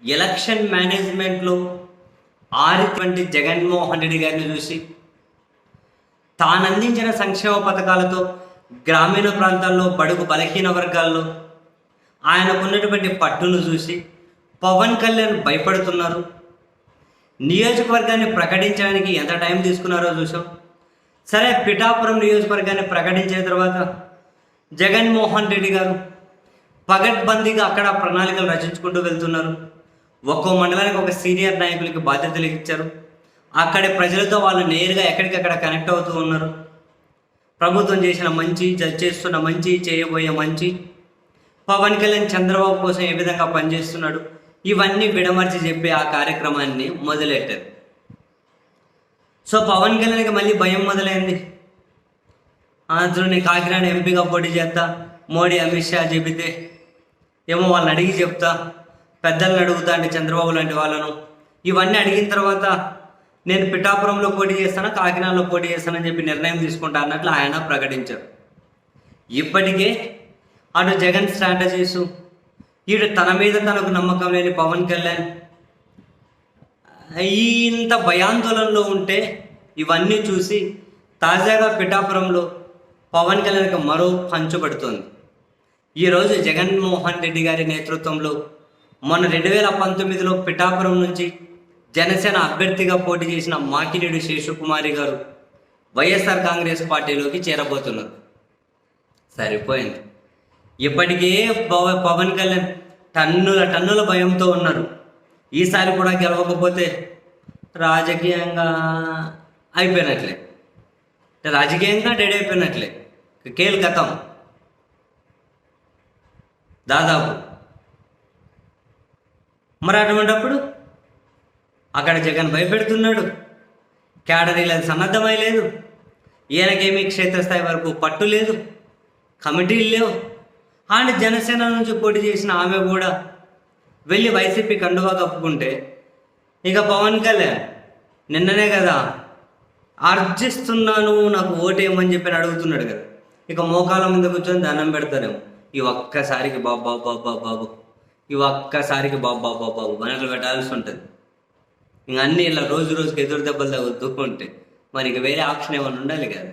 Election మేనేజ్మెంట్లో ఆరిటువంటి జగన్మోహన్ రెడ్డి గారిని చూసి తాను అందించిన సంక్షేమ పథకాలతో గ్రామీణ ప్రాంతాల్లో బడుగు బలహీన వర్గాల్లో ఆయనకున్నటువంటి పట్టును చూసి పవన్ కళ్యాణ్ భయపడుతున్నారు. నియోజకవర్గాన్ని ప్రకటించడానికి ఎంత టైం తీసుకున్నారో చూసాం. సరే, పిఠాపురం నియోజకవర్గాన్ని ప్రకటించిన తర్వాత జగన్మోహన్ రెడ్డి గారు పగడ్బందీగా అక్కడ ప్రణాళికలు రచించుకుంటూ వెళ్తున్నారు. ఒక్కో మండలానికి ఒక సీనియర్ నాయకులకి బాధ్యతలు ఇచ్చారు. అక్కడి ప్రజలతో వాళ్ళు నేరుగా ఎక్కడికక్కడ కనెక్ట్ అవుతూ ఉన్నారు. ప్రభుత్వం చేసిన మంచి, చేస్తున్న మంచి, చేయబోయే మంచి, పవన్ కళ్యాణ్ చంద్రబాబు కోసం ఏ విధంగా పనిచేస్తున్నాడు, ఇవన్నీ విడమర్చి చెప్పి ఆ కార్యక్రమాన్ని మొదలెట్టారు. సో పవన్ కళ్యాణ్కి మళ్ళీ భయం మొదలైంది. నేను కాకినాడ ఎంపీగా పోటీ చేస్తా, మోడీ అమిత్ షా చెబితే ఏమో వాళ్ళని అడిగి చెప్తా, పెద్దలను అడుగుతా అంటే చంద్రబాబు లాంటి వాళ్ళను, ఇవన్నీ అడిగిన తర్వాత నేను పిఠాపురంలో పోటీ చేస్తాను, కాకినాడలో పోటీ చేస్తానని చెప్పి నిర్ణయం తీసుకుంటా అన్నట్లు ఆయన ప్రకటించారు. ఇప్పటికే అటు జగన్ స్ట్రాటజీస్, ఇటు తన మీద తనకు నమ్మకం లేని పవన్ కళ్యాణ్ ఇంత భయాందోళనలో ఉంటే ఇవన్నీ చూసి తాజాగా పిఠాపురంలో పవన్ కళ్యాణ్కి మరో పంచుబడుతోంది. ఈరోజు జగన్మోహన్ రెడ్డి గారి నేతృత్వంలో మొన్న 2019లో పిఠాపురం నుంచి జనసేన అభ్యర్థిగా పోటీ చేసిన మాకినేడు శేషకుమారి గారు వైఎస్ఆర్ కాంగ్రెస్ పార్టీలోకి చేరబోతున్నారు. సరిపోయింది. ఇప్పటికే పవన్ కళ్యాణ్ టన్నుల భయంతో ఉన్నారు. ఈసారి కూడా గెలవకపోతే రాజకీయంగా అయిపోయినట్లే, రాజకీయంగా డెడ్ అయిపోయినట్లే, కేల్ కథం దాదాపు. మరి అటువంటిప్పుడు అక్కడ జగన్ భయపెడుతున్నాడు, క్యాడరీలు సన్నద్ధమై లేదు, ఈయనకేమీ క్షేత్రస్థాయి వరకు పట్టు లేదు, కమిటీలు లేవు. అండ్ జనసేన నుంచి పోటీ చేసిన ఆమె కూడా వెళ్ళి వైసీపీ కండువా కప్పుకుంటే ఇక పవన్ కళ్యాణ్ నిన్ననే కదా అర్జిస్తున్నాను నాకు ఓటేయమని చెప్పి అడుగుతున్నాడు కదా, ఇక మోకాల మీద కూర్చొని దండం పెడతారేమో. ఈ ఒక్కసారికి బాబు ఈ ఒక్కసారికి బాబు మనకు పెట్టాల్సి ఉంటుంది. ఇంక అన్నీ ఇలా రోజుకి ఎదురు దెబ్బలు తగ్గుతూ ఉంటే మరి ఇక వేరే ఆప్షన్ ఏమైనా ఉండాలి కదా.